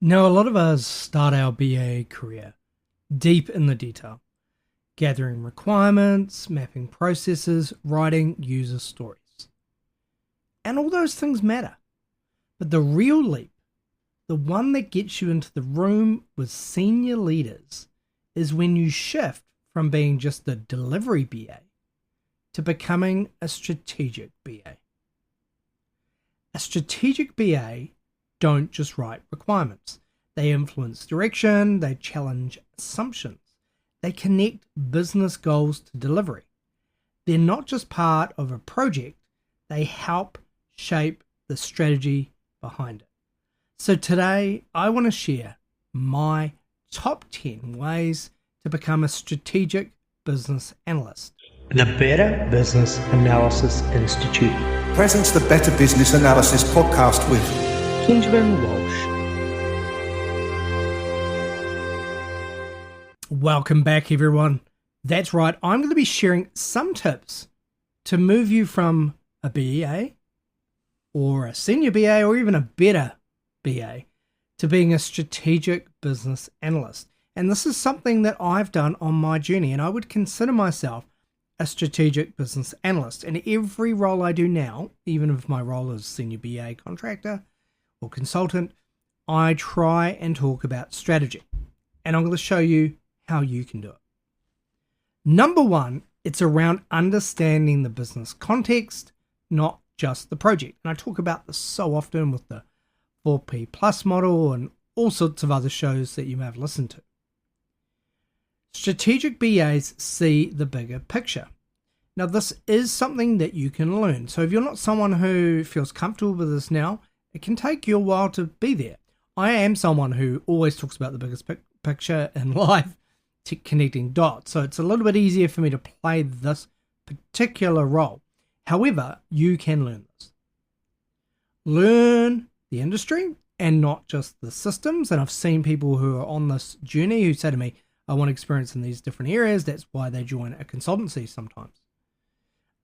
Now, a lot of us start our BA career deep in the detail, gathering requirements, mapping processes, writing user stories. And all those things matter. But the real leap, the one that gets you into the room with senior leaders, is when you shift from being just a delivery BA to becoming a strategic BA. A strategic BA don't just write requirements. They influence direction, they challenge assumptions, they connect business goals to delivery. They're not just part of a project, they help shape the strategy behind it. So today, I want to share my top 10 ways to become a strategic business analyst. The Better Business Analysis Institute presents the Better Business Analysis Podcast with Benjamen Walsh. Welcome back, everyone. That's right, I'm going to be sharing some tips to move you from a BA or a senior BA or even a better BA to being a strategic business analyst. And this is something that I've done on my journey, and I would consider myself a strategic business analyst. And every role I do now, even if my role is senior BA contractor or consultant, I try and talk about strategy. And I'm going to show you how you can do it. Number one, it's around understanding the business context, not just the project. And I talk about this so often with the 4P Plus model and all sorts of other shows that you may have listened to. Strategic BAs see the bigger picture. Now, this is something that you can learn. So if you're not someone who feels comfortable with this now, it can take you a while to be there. I am someone who always talks about the biggest picture in life, connecting dots. So it's a little bit easier for me to play this particular role. However, you can learn this. Learn the industry and not just the systems. And I've seen people who are on this journey who say to me, I want experience in these different areas. That's why they join a consultancy sometimes.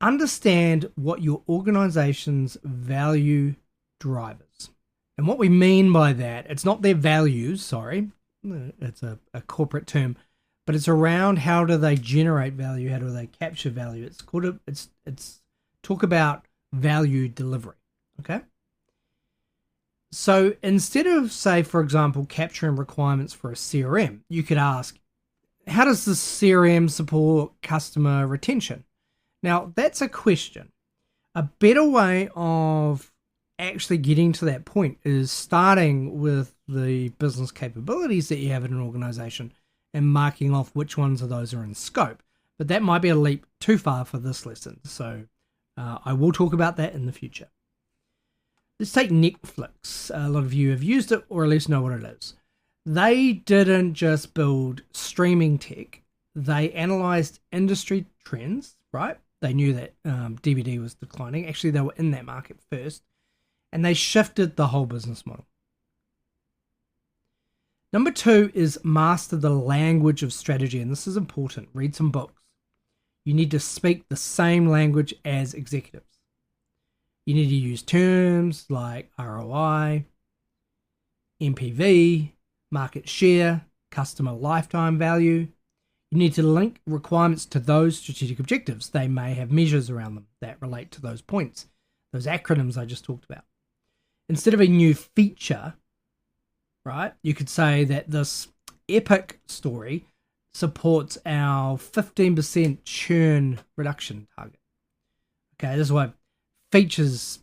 Understand what your organization's value drivers. And what we mean by that, it's not their values, it's a corporate term, but it's around how do they generate value, how do they capture value. It's talk about value delivery, okay? So instead of, say, for example, capturing requirements for a CRM, you could ask, how does the CRM support customer retention? Now, that's a question. A better way of actually getting to that point is starting with the business capabilities that you have in an organization and marking off which ones of those are in scope. But that might be a leap too far for this lesson. So I will talk about that in the future. Let's take Netflix. A lot of you have used it or at least know what it is. They didn't just build streaming tech. They analyzed industry trends, right? They knew that DVD was declining. Actually, they were in that market first. And they shifted the whole business model. Number two is master the language of strategy. And this is important. Read some books. You need to speak the same language as executives. You need to use terms like ROI, MPV, market share, customer lifetime value. You need to link requirements to those strategic objectives. They may have measures around them that relate to those points, those acronyms I just talked about. Instead of a new feature, right, you could say that this epic story supports our 15% churn reduction target. Okay, this is why features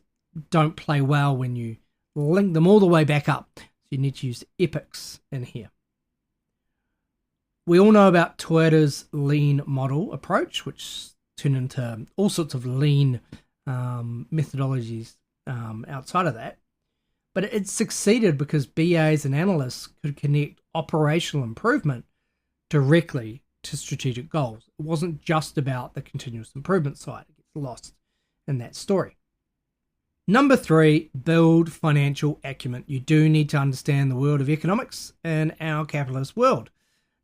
don't play well when you link them all the way back up. So you need to use epics in here. We all know about Toyota's lean model approach, which turned into all sorts of lean methodologies outside of that. But it succeeded because BAs and analysts could connect operational improvement directly to strategic goals. It wasn't just about the continuous improvement side. It gets lost in that story. Number three, build financial acumen. You do need to understand the world of economics in our capitalist world.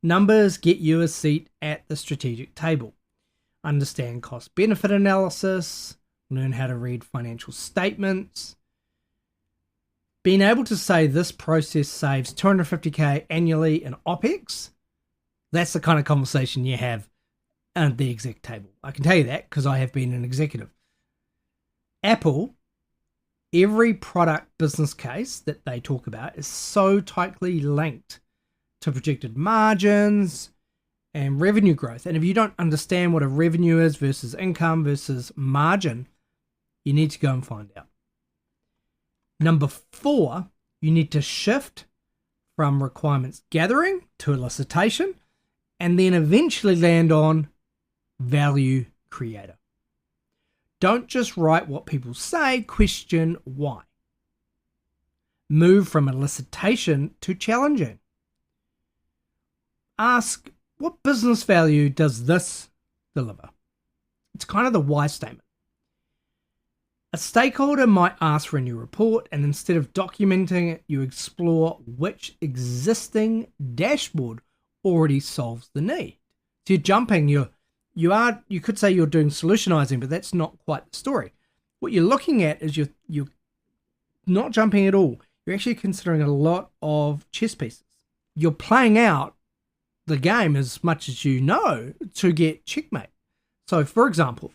Numbers get you a seat at the strategic table. Understand cost-benefit analysis, learn how to read financial statements. Being able to say this process saves $250K annually in OPEX, that's the kind of conversation you have at the exec table. I can tell you that because I have been an executive. Apple, every product business case that they talk about is so tightly linked to projected margins and revenue growth. And if you don't understand what a revenue is versus income versus margin, you need to go and find out. Number 4, you need to shift from requirements gathering to elicitation and then eventually land on value creator. Don't just write what people say, question why. Move from elicitation to challenging. Ask, what business value does this deliver? It's kind of the why statement. A stakeholder might ask for a new report, and instead of documenting it, you explore which existing dashboard already solves the need. So you're jumping, you could say you're doing solutionizing, but that's not quite the story. What you're looking at is you're not jumping at all. You're actually considering a lot of chess pieces. You're playing out the game as much as you know to get checkmate. So for example,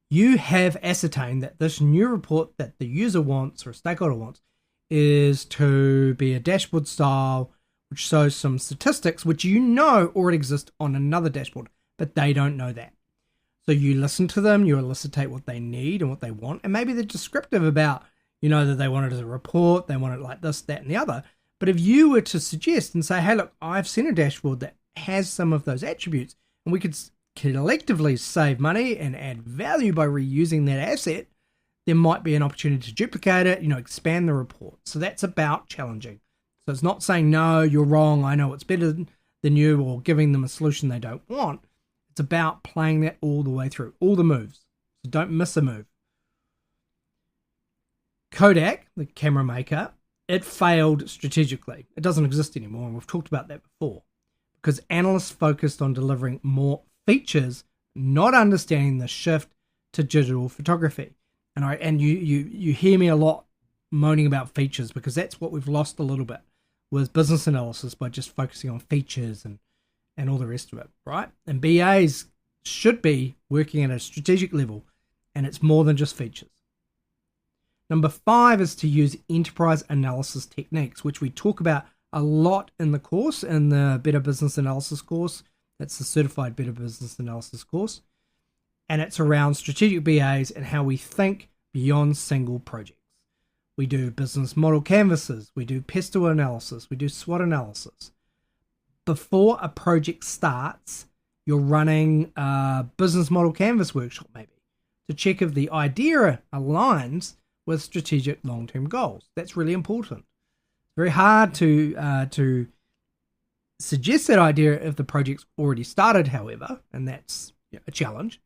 you have ascertained that this new report that the user wants or a stakeholder wants is to be a dashboard style, which shows some statistics, which you know already exist on another dashboard, but they don't know that. So you listen to them, you elicitate what they need and what they want, and maybe they're descriptive about, that they want it as a report, they want it like this, that, and the other. But if you were to suggest and say, hey, look, I've seen a dashboard that has some of those attributes, and we could collectively save money and add value by reusing that asset, there might be an opportunity to duplicate it, expand the report. So that's about challenging. So it's not saying, no, you're wrong, I know it's better than you, or giving them a solution they don't want. It's about playing that all the way through, all the moves. So don't miss a move. Kodak, the camera maker, it failed strategically. It doesn't exist anymore, and we've talked about that before, because analysts focused on delivering more features, not understanding the shift to digital photography. And you hear me a lot moaning about features, because that's what we've lost a little bit with business analysis by just focusing on features and all the rest of it, right? And BAs should be working at a strategic level, and it's more than just features. Number 5 is to use enterprise analysis techniques, which we talk about a lot in the course, in the Better Business Analysis course. That's the certified Better Business Analysis course. And it's around strategic BAs and how we think beyond single projects. We do business model canvases, we do pestle analysis, we do SWOT analysis. Before a project starts, you're running a business model canvas workshop maybe to check if the idea aligns with strategic long-term goals. That's really important. It's very hard to suggest that idea if the project's already started, however, and that's a challenge.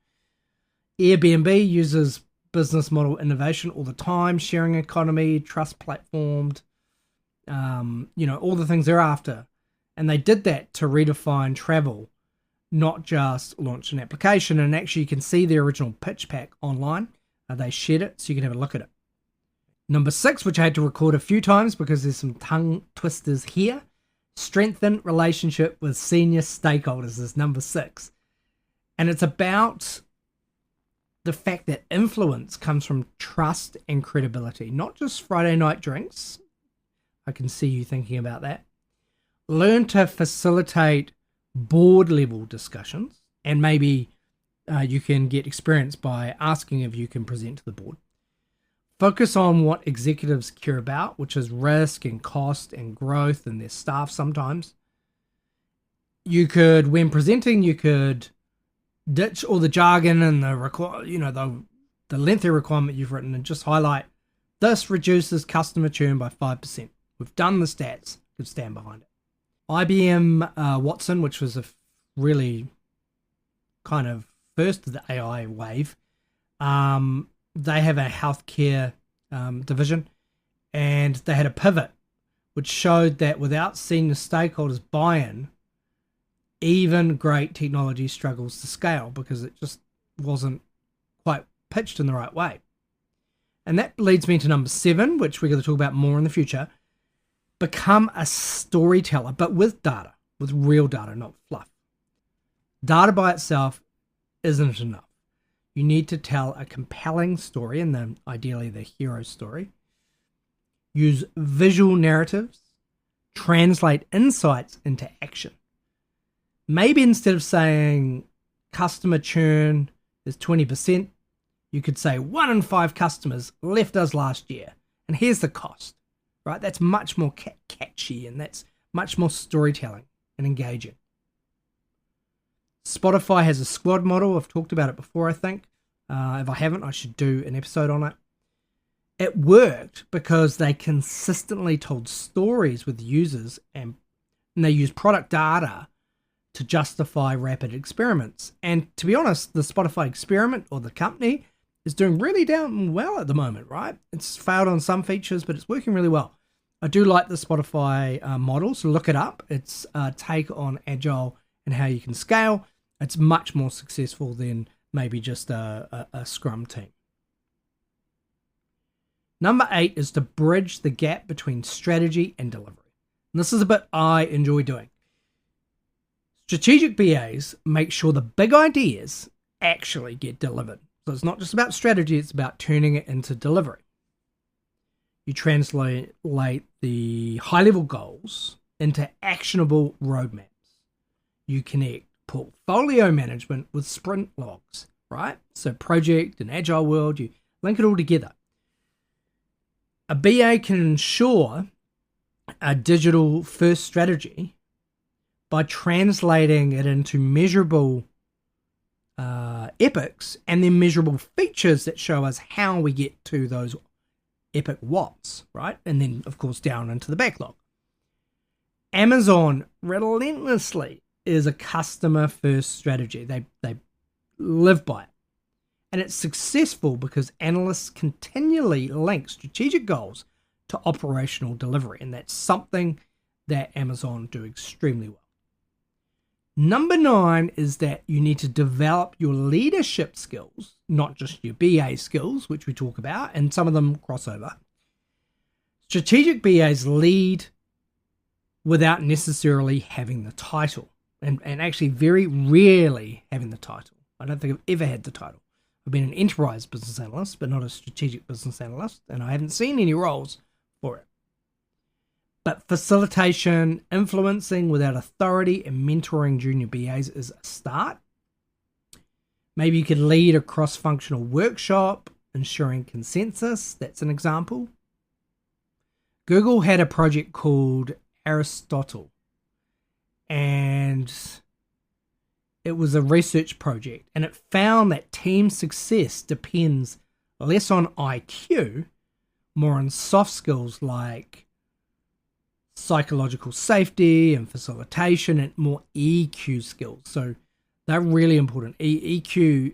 Airbnb uses business model innovation all the time, sharing economy, trust platformed, all the things they're after. And they did that to redefine travel, not just launch an application. And actually you can see the original pitch pack online. They shared it, so you can have a look at it. Number 6, which I had to record a few times because there's some tongue twisters here. Strengthen relationship with senior stakeholders is number 6. And it's about the fact that influence comes from trust and credibility, not just Friday night drinks. I can see you thinking about that. Learn to facilitate board level discussions, and maybe you can get experience by asking if you can present to the board. Focus on what executives care about, which is risk and cost and growth and their staff sometimes. You could, when presenting, you could ditch all the jargon and the lengthy requirement you've written and just highlight, this reduces customer churn by 5%. We've done the stats, could stand behind it. IBM Watson, which was a really kind of first of the AI wave, they have a healthcare division, and they had a pivot which showed that without senior stakeholders buy-in, even great technology struggles to scale because it just wasn't quite pitched in the right way. And that leads me to number 7, which we're going to talk about more in the future. Become a storyteller, but with data, with real data, not fluff. Data by itself isn't enough. You need to tell a compelling story, and then ideally the hero story. Use visual narratives. Translate insights into action. Maybe instead of saying customer churn is 20%, you could say 1 in 5 customers left us last year, and here's the cost, right? That's much more catchy, and that's much more storytelling and engaging. Spotify has a squad model. I've talked about it before, I think. If I haven't, I should do an episode on it. It worked because they consistently told stories with users, and they used product data to justify rapid experiments. And to be honest, the Spotify experiment, or the company, is doing really damn well at the moment, right? It's failed on some features, but it's working really well. I do like the Spotify model, so look it up. It's a take on Agile and how you can scale. It's much more successful than maybe just a Scrum team. Number 8 is to bridge the gap between strategy and delivery. And this is a bit I enjoy doing. Strategic BAs make sure the big ideas actually get delivered. So it's not just about strategy, it's about turning it into delivery. You translate the high-level goals into actionable roadmaps. You connect portfolio management with sprint logs, right? So project and agile world, you link it all together. A BA can ensure a digital first strategy by translating it into measurable epics and then measurable features that show us how we get to those epic what's, right? And then, of course, down into the backlog. Amazon relentlessly is a customer first strategy. They live by it. And it's successful because analysts continually link strategic goals to operational delivery. And that's something that Amazon do extremely well. Number 9 is that you need to develop your leadership skills, not just your BA skills, which we talk about, and some of them cross over. Strategic BAs lead without necessarily having the title, and actually very rarely having the title. I don't think I've ever had the title. I've been an enterprise business analyst, but not a strategic business analyst, and I haven't seen any roles for it. But facilitation, influencing without authority, and mentoring junior BAs is a start. Maybe you could lead a cross-functional workshop, ensuring consensus. That's an example. Google had a project called Aristotle, and it was a research project, and it found that team success depends less on IQ, more on soft skills like psychological safety and facilitation, and more EQ skills. So they're really important. EQ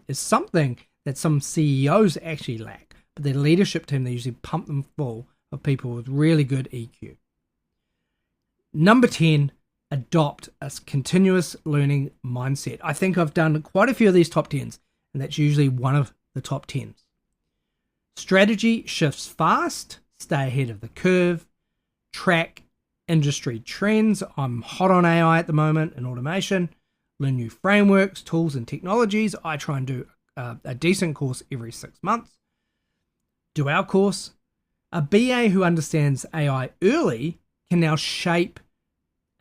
is something that some CEOs actually lack, but their leadership team, they usually pump them full of people with really good EQ. Number 10, adopt a continuous learning mindset. I think I've done quite a few of these top 10s, and that's usually one of the top 10s. Strategy shifts fast, stay ahead of the curve, track industry trends. I'm hot on AI at the moment and automation. Learn new frameworks, tools, and technologies. I try and do a decent course every 6 months. Do our course. A BA who understands AI early can now shape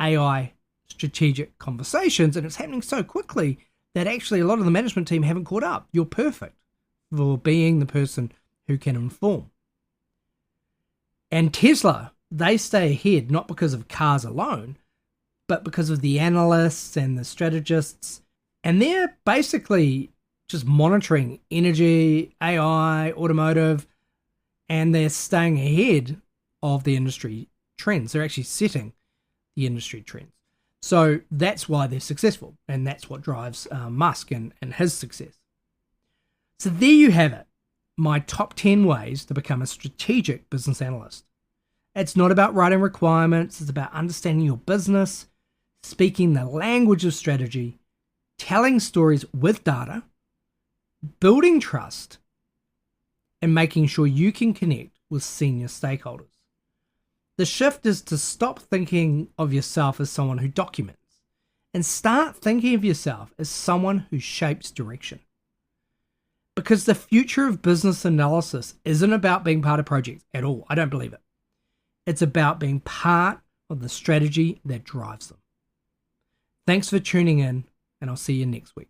AI strategic conversations, and it's happening so quickly that actually a lot of the management team haven't caught up. You're perfect for being the person who can inform. And Tesla, they stay ahead not because of cars alone, but because of the analysts and the strategists. And they're basically just monitoring energy, AI, automotive, and they're staying ahead of the industry trends. They're actually setting the industry trends. So that's why they're successful, and that's what drives Musk and his success. So there you have it, my top 10 ways to become a strategic business analyst. It's not about writing requirements, it's about understanding your business, speaking the language of strategy, telling stories with data, building trust, and making sure you can connect with senior stakeholders. The shift is to stop thinking of yourself as someone who documents and start thinking of yourself as someone who shapes direction. Because the future of business analysis isn't about being part of projects at all. I don't believe it. It's about being part of the strategy that drives them. Thanks for tuning in, and I'll see you next week.